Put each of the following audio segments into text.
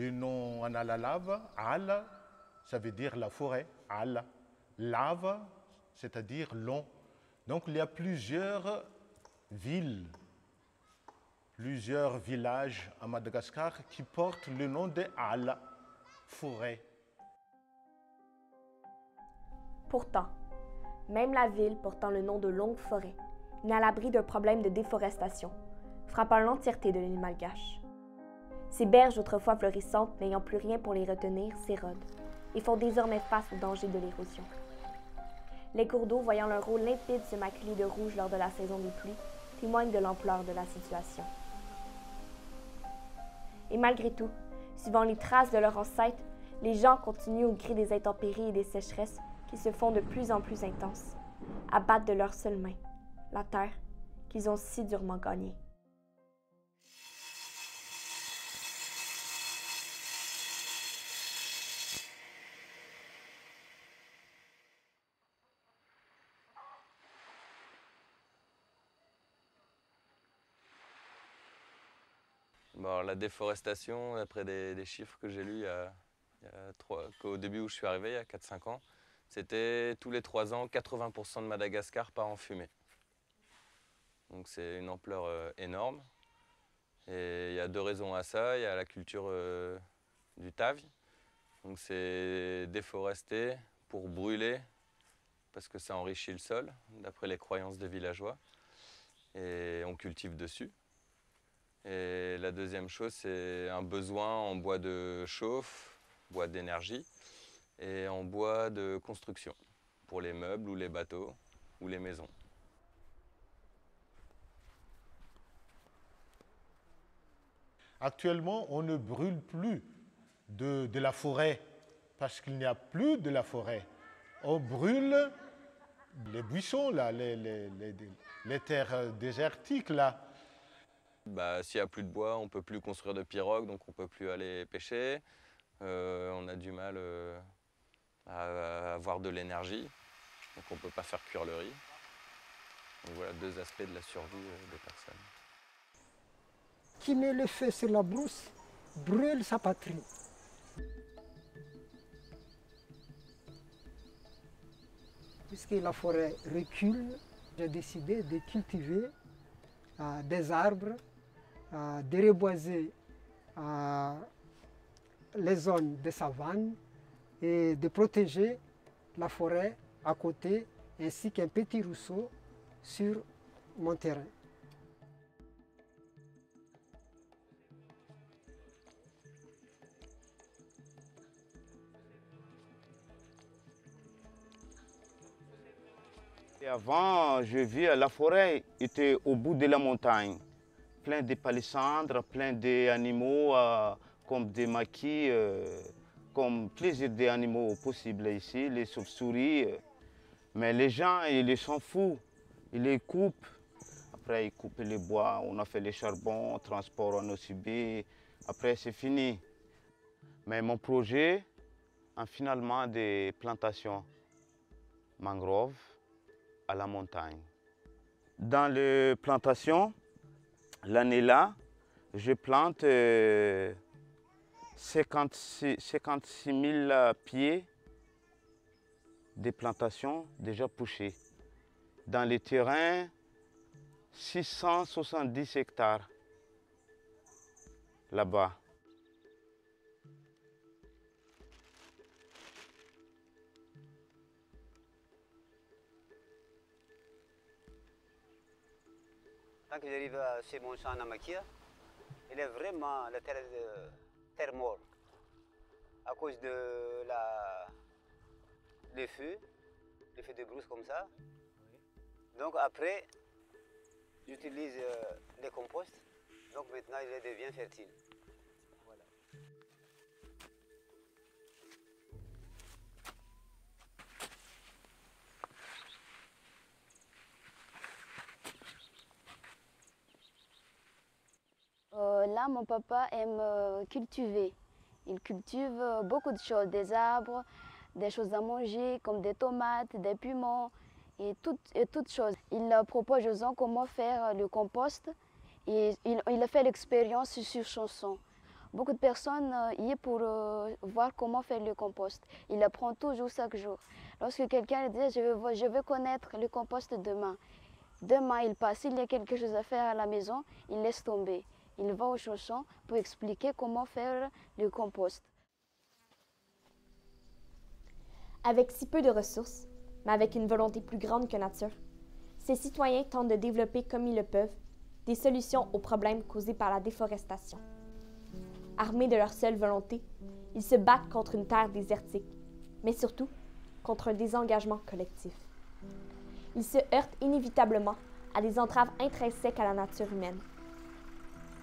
le nom en alalave, al, ça veut dire la forêt, al. Lave, c'est-à-dire long. Donc il y a plusieurs villes, plusieurs villages à Madagascar qui portent le nom de al, forêt. Pourtant, même la ville portant le nom de Longue Forêt n'est à l'abri d'un problème de déforestation, frappant l'entièreté de l'île malgache. Ces berges autrefois florissantes, n'ayant plus rien pour les retenir, s'érodent et font désormais face au danger de l'érosion. Les cours d'eau, voyant leur eau limpide se maculer de rouge lors de la saison des pluies, témoignent de l'ampleur de la situation. Et malgré tout, suivant les traces de leurs ancêtres, les gens continuent au gré des intempéries et des sécheresses qui se font de plus en plus intenses, à battre de leurs seules mains la terre qu'ils ont si durement gagnée. Bon, alors, la déforestation, d'après des chiffres que j'ai lus au début où je suis arrivé, il y a 4-5 ans, c'était tous les 3 ans, 80% de Madagascar part en fumée. Donc c'est une ampleur énorme. Et il y a 2 raisons à ça. Il y a la culture du tavi. Donc c'est déforester pour brûler, parce que ça enrichit le sol, d'après les croyances des villageois. Et on cultive dessus. Et la deuxième chose, c'est un besoin en bois de chauffe, bois d'énergie, et en bois de construction, pour les meubles ou les bateaux ou les maisons. Actuellement, on ne brûle plus de la forêt parce qu'il n'y a plus de la forêt. On brûle les buissons, là, les terres désertiques, là. S'il n'y a plus de bois, on ne peut plus construire de pirogues, donc on ne peut plus aller pêcher. On a du mal à avoir de l'énergie, donc on ne peut pas faire cuire le riz. Donc voilà 2 aspects de la survie des personnes. Qui met le feu sur la brousse brûle sa patrie. Puisque la forêt recule, j'ai décidé de cultiver des arbres, de reboiser les zones de savane et de protéger la forêt à côté, ainsi qu'un petit ruisseau sur mon terrain. Et avant, je vis, la forêt était au bout de la montagne, plein de palissandres, plein d'animaux comme des maquis, comme plusieurs d'animaux possibles ici, les chauves-souris. Mais les gens, ils s'en foutent, ils les coupent. Après, ils coupent les bois, on a fait les charbons, transport en OCB. Après, c'est fini. Mais mon projet, a finalement des plantations mangroves à la montagne. Dans les plantations, l'année-là, je plante 56 000 pieds de plantations déjà poussées. Dans les terrains, 670 hectares là-bas. Quand j'arrive chez mon champ à Makia, il est vraiment la terre morte à cause de les feux de brousse comme ça. Donc après, j'utilise les composts, donc maintenant il devient fertile. Voilà. Là, mon papa aime cultiver. Il cultive beaucoup de choses, des arbres, des choses à manger, comme des tomates, des piments et toutes choses. Il propose aux gens comment faire le compost et il a fait l'expérience sur chanson. Beaucoup de personnes y est pour voir comment faire le compost. Il apprend toujours chaque jour. Lorsque quelqu'un dit je veux connaître le compost demain. Demain, il passe, s'il y a quelque chose à faire à la maison, il laisse tomber. Il va au champ pour expliquer comment faire le compost. Avec si peu de ressources, mais avec une volonté plus grande que nature, ces citoyens tentent de développer comme ils le peuvent des solutions aux problèmes causés par la déforestation. Armés de leur seule volonté, ils se battent contre une terre désertique, mais surtout contre un désengagement collectif. Ils se heurtent inévitablement à des entraves intrinsèques à la nature humaine.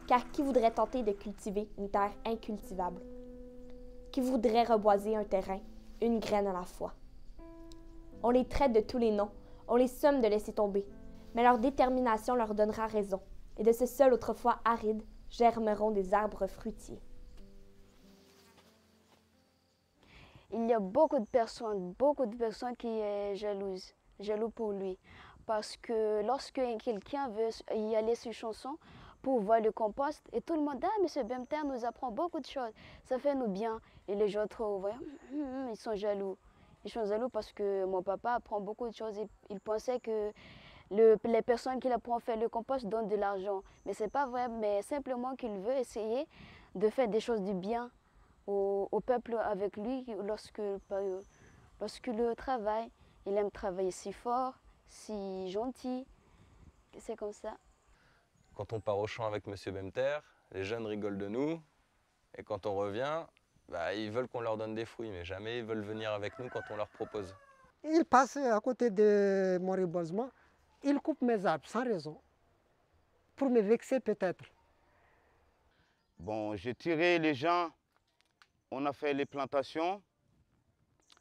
Car qui voudrait tenter de cultiver une terre incultivable? Qui voudrait reboiser un terrain, une graine à la fois? On les traite de tous les noms, on les somme de laisser tomber, mais leur détermination leur donnera raison, et de ce sol autrefois aride germeront des arbres fruitiers. Il y a beaucoup de personnes qui sont jaloux pour lui. Parce que lorsque quelqu'un veut y aller sur chanson pour voir le compost, et tout le monde dit « Ah, M. Bemter nous apprend beaucoup de choses, ça fait nous bien. » Et les autres, ils sont jaloux. Ils sont jaloux parce que mon papa apprend beaucoup de choses. Il pensait que les personnes qui apprennent à faire le compost donnent de l'argent. Mais ce n'est pas vrai, mais simplement qu'il veut essayer de faire des choses du bien au peuple avec lui lorsqu'il travaille. Il aime travailler si fort, si gentil, c'est comme ça. Quand on part au champ avec M. Bemter, les jeunes rigolent de nous. Et quand on revient, ils veulent qu'on leur donne des fruits, mais jamais ils veulent venir avec nous quand on leur propose. Il passe à côté de mon reboisement, il coupe mes arbres sans raison, pour me vexer peut-être. Bon, j'ai tiré les gens, on a fait les plantations.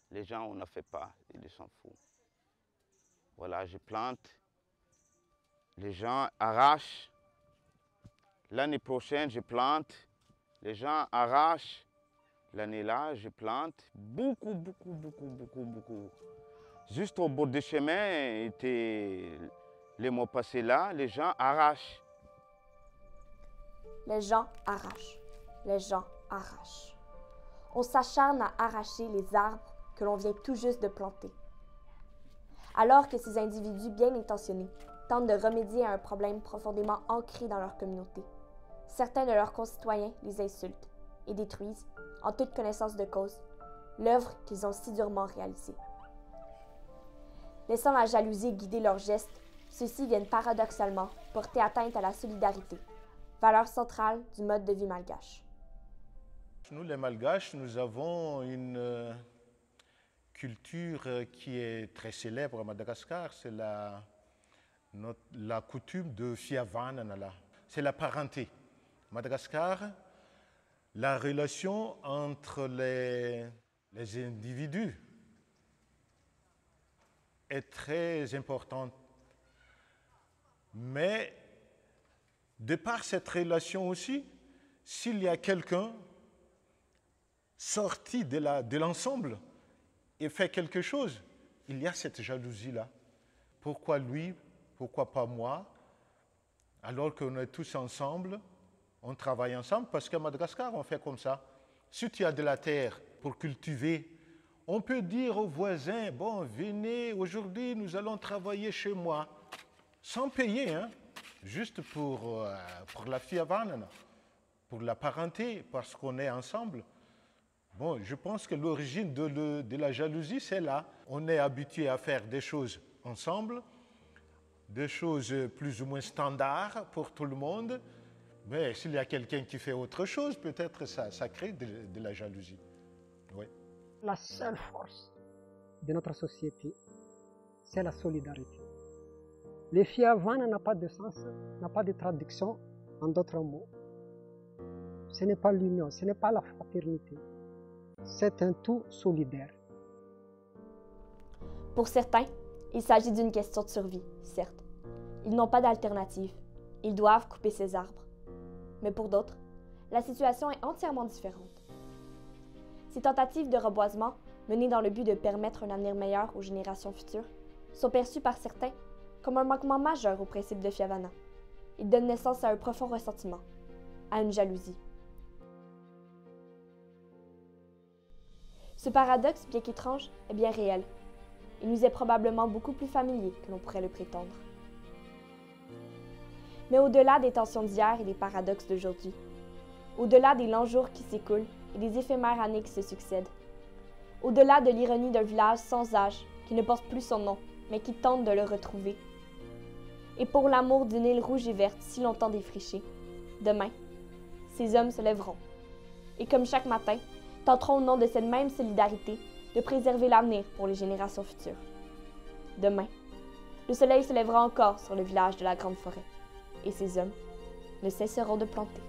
Les gens, on n'a fait pas, ils s'en foutent. Voilà, je plante. Les gens arrachent. L'année prochaine, je plante. Les gens arrachent. L'année-là, je plante. Beaucoup. Juste au bord du chemin, les mois passés là, les gens arrachent. Les gens arrachent. Les gens arrachent. On s'acharne à arracher les arbres que l'on vient tout juste de planter. Alors que ces individus bien intentionnés tentent de remédier à un problème profondément ancré dans leur communauté, certains de leurs concitoyens les insultent et détruisent, en toute connaissance de cause, l'œuvre qu'ils ont si durement réalisée. Laissant la jalousie guider leurs gestes, ceux-ci viennent paradoxalement porter atteinte à la solidarité, valeur centrale du mode de vie malgache. Nous, les Malgaches, nous avons une culture qui est très célèbre à Madagascar, c'est la coutume de Fiavananala. C'est la parenté. Madagascar, la relation entre les individus est très importante. Mais de par cette relation aussi, s'il y a quelqu'un sorti de l'ensemble et fait quelque chose, il y a cette jalousie-là. Pourquoi lui? Pourquoi pas moi? Alors qu'on est tous ensemble, on travaille ensemble, parce qu'à Madagascar, on fait comme ça. Si tu as de la terre pour cultiver, on peut dire aux voisins, bon, venez, aujourd'hui, nous allons travailler chez moi, sans payer, hein, juste pour la fiavanana, pour la parenté, parce qu'on est ensemble. Bon, je pense que l'origine de la jalousie, c'est là. On est habitué à faire des choses ensemble, des choses plus ou moins standards pour tout le monde. Mais s'il y a quelqu'un qui fait autre chose, peut-être ça crée de la jalousie. Oui. La seule force de notre société, c'est la solidarité. Le fiavan n'a pas de sens, n'a pas de traduction en d'autres mots. Ce n'est pas l'union, ce n'est pas la fraternité. C'est un tout solidaire. Pour certains, il s'agit d'une question de survie, certes. Ils n'ont pas d'alternative. Ils doivent couper ces arbres. Mais pour d'autres, la situation est entièrement différente. Ces tentatives de reboisement, menées dans le but de permettre un avenir meilleur aux générations futures, sont perçues par certains comme un manquement majeur au principe de Fiavana. Ils donnent naissance à un profond ressentiment, à une jalousie. Ce paradoxe, bien qu'étrange, est bien réel. Il nous est probablement beaucoup plus familier que l'on pourrait le prétendre. Mais au-delà des tensions d'hier et des paradoxes d'aujourd'hui, au-delà des longs jours qui s'écoulent et des éphémères années qui se succèdent, au-delà de l'ironie d'un village sans âge qui ne porte plus son nom, mais qui tente de le retrouver, et pour l'amour d'une île rouge et verte si longtemps défrichée, demain, ces hommes se lèveront, et comme chaque matin, tenteront au nom de cette même solidarité de préserver l'avenir pour les générations futures. Demain, le soleil se lèvera encore sur le village de la Grande Forêt, et ces hommes ne cesseront de planter.